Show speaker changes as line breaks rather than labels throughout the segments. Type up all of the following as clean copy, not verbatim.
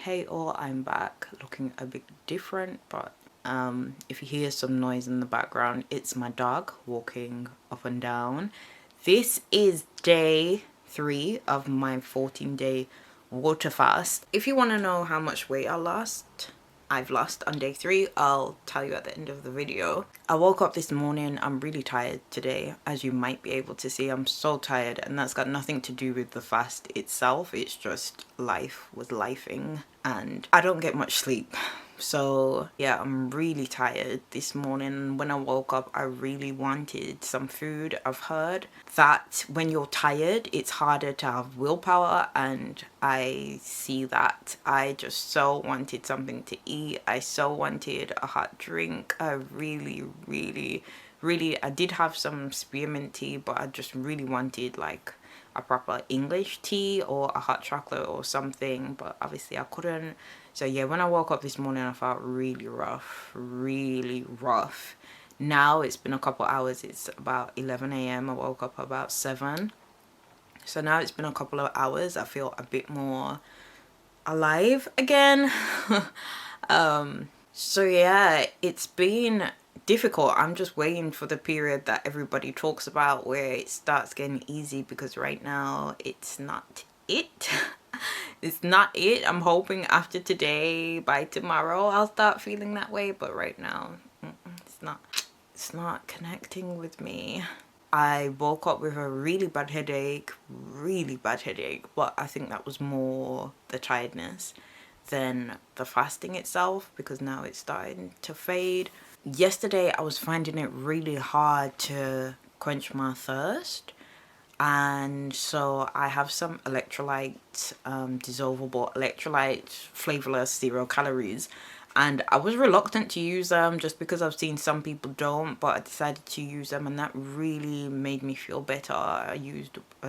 Hey all, I'm back looking a bit different, but if you hear some noise in the background, it's my dog walking up and down. This is day 3 of my 14-day water fast. If you want to know how much weight I've lost on day 3, I'll tell you at the end of the video. I woke up this morning, I'm really tired today, as you might be able to see. I'm so tired, and that's got nothing to do with the fast itself. It's just life was lifing and I don't get much sleep. So yeah, I'm really tired this morning. When I woke up, I really wanted some food. I've heard that when you're tired, it's harder to have willpower, and I see that. I just so wanted something to eat. I so wanted a hot drink. I really, I did have some spearmint tea, but I just really wanted like a proper English tea or a hot chocolate or something, but obviously I couldn't. So yeah, when I woke up this morning, I felt really rough. Now it's been a couple hours. It's about 11 a.m. I woke up about 7. So now it's been a couple of hours. I feel a bit more alive again. So yeah, it's been difficult. I'm just waiting for the period that everybody talks about where it starts getting easy, because right now it's not it. It's not it. I'm hoping after today, by tomorrow, I'll start feeling that way, but right now it's not connecting with me. I woke up with a really bad headache, but I think that was more the tiredness than the fasting itself, because now it's starting to fade. Yesterday I was finding it really hard to quench my thirst, and so I have some electrolytes, dissolvable electrolytes, flavorless, 0 calories, and I was reluctant to use them just because I've seen some people don't, but I decided to use them, and that really made me feel better. I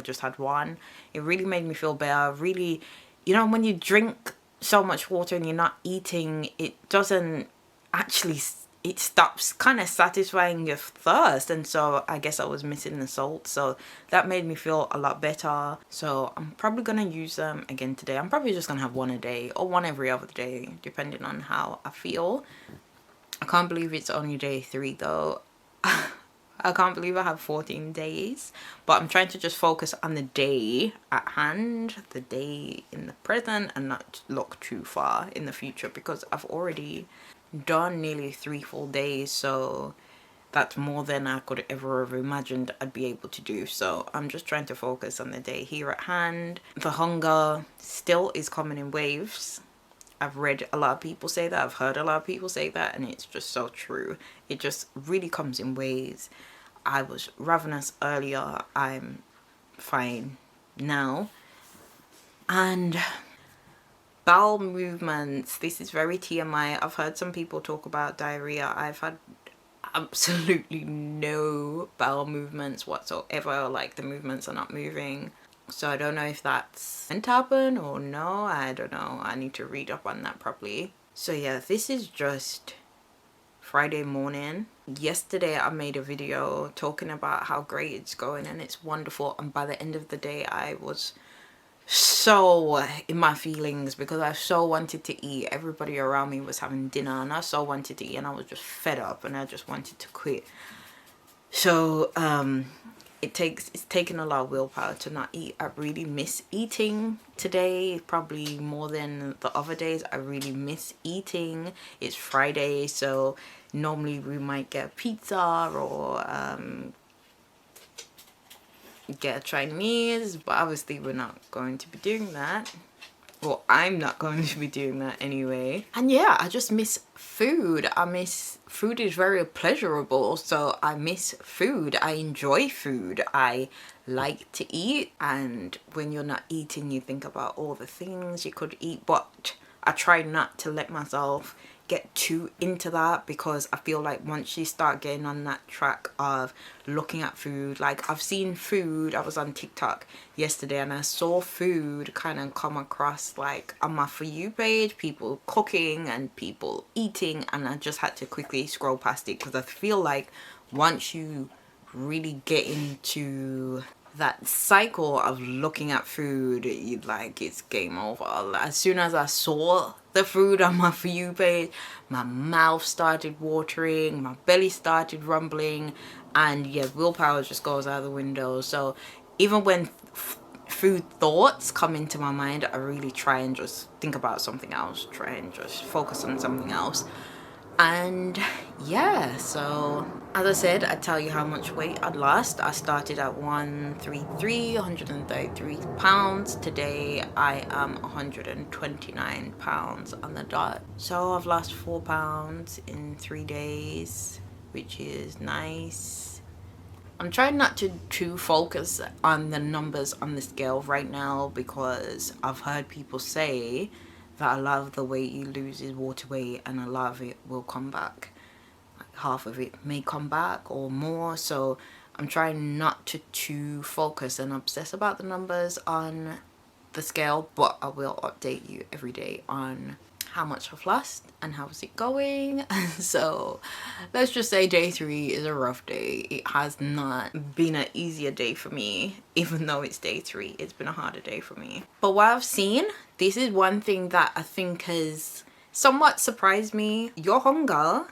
just had one. It really made me feel better. Really, when you drink so much water and you're not eating, it doesn't actually, it stops kind of satisfying your thirst, and so I guess I was missing the salt, so that made me feel a lot better. So I'm probably gonna use them again today. I'm probably just gonna have one a day or one every other day, depending on how I feel. I can't believe it's only day 3 though. I can't believe I have 14 days, but I'm trying to just focus on the day at hand, the day in the present, and not look too far in the future, because I've already done nearly 3 full days, so that's more than I could ever have imagined I'd be able to do. So I'm just trying to focus on the day here at hand. The hunger still is coming in waves. I've read a lot of people say that, I've heard a lot of people say that, and it's just so true. It just really comes in waves. I was ravenous earlier, I'm fine now. And bowel movements, this is very TMI. I've heard some people talk about diarrhea. I've had absolutely no bowel movements whatsoever. Like, the movements are not moving. So I don't know if that's meant to happen or no. I don't know. I need to read up on that properly. So yeah, this is just Friday morning. Yesterday I made a video talking about how great it's going and it's wonderful, and by the end of the day I was so in my feelings because I so wanted to eat. Everybody around me was having dinner and I so wanted to eat, and I was just fed up and I just wanted to quit. So it's taken a lot of willpower to not eat. I really miss eating today, probably more than the other days. I really miss eating. It's Friday, so normally we might get pizza or get a Chinese, but obviously we're not going to be doing that. Well, I'm not going to be doing that anyway. And yeah, I just miss food. Food is very pleasurable, so I miss food. I enjoy food. I like to eat, and when you're not eating, you think about all the things you could eat, but I try not to let myself get too into that, because I feel like once you start getting on that track of looking at food, like I've seen food, I was on TikTok yesterday and I saw food kind of come across like on my For You page, people cooking and people eating, and I just had to quickly scroll past it, because I feel like once you really get into that cycle of looking at food, like it's game over. As soon as I saw the food on my For You page, my mouth started watering, my belly started rumbling, and yeah, willpower just goes out the window. So even when food thoughts come into my mind, I really try and just think about something else, try and just focus on something else. And yeah, so as I said, I tell you how much weight I'd lost. I started at 133 pounds. Today I am 129 pounds on the dot. So I've lost 4 pounds in 3 days, which is nice. I'm trying not to focus on the numbers on the scale right now, because I've heard people say that a lot of the weight you lose is water weight, and a lot of it will come back. Like half of it may come back or more. So I'm trying not to focus and obsess about the numbers on the scale, but I will update you every day on how much I've lost and how's it going. So let's just say day 3 is a rough day. It has not been an easier day for me. Even though it's day 3, it's been a harder day for me. But what I've seen, this is one thing that I think has somewhat surprised me. Your hunger,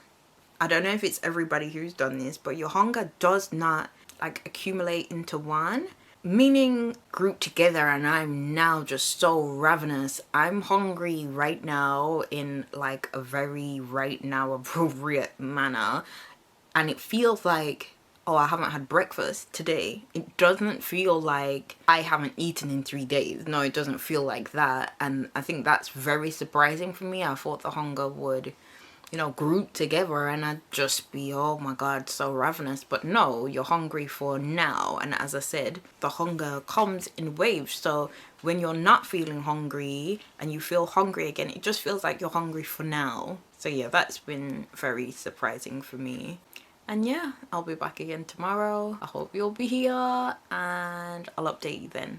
I don't know if it's everybody who's done this, but your hunger does not like accumulate into one, meaning group together. And I'm now just so ravenous. I'm hungry right now in like a very right now appropriate manner, and it feels like, oh, I haven't had breakfast today. It doesn't feel like I haven't eaten in 3 days. No, it doesn't feel like that. And I think that's very surprising for me. I thought the hunger would, you know, group together and I'd just be, oh my god, so ravenous. But no, you're hungry for now. And as I said, the hunger comes in waves. So when you're not feeling hungry and you feel hungry again, it just feels like you're hungry for now. So yeah, that's been very surprising for me. And yeah, I'll be back again tomorrow. I hope you'll be here, and I'll update you then.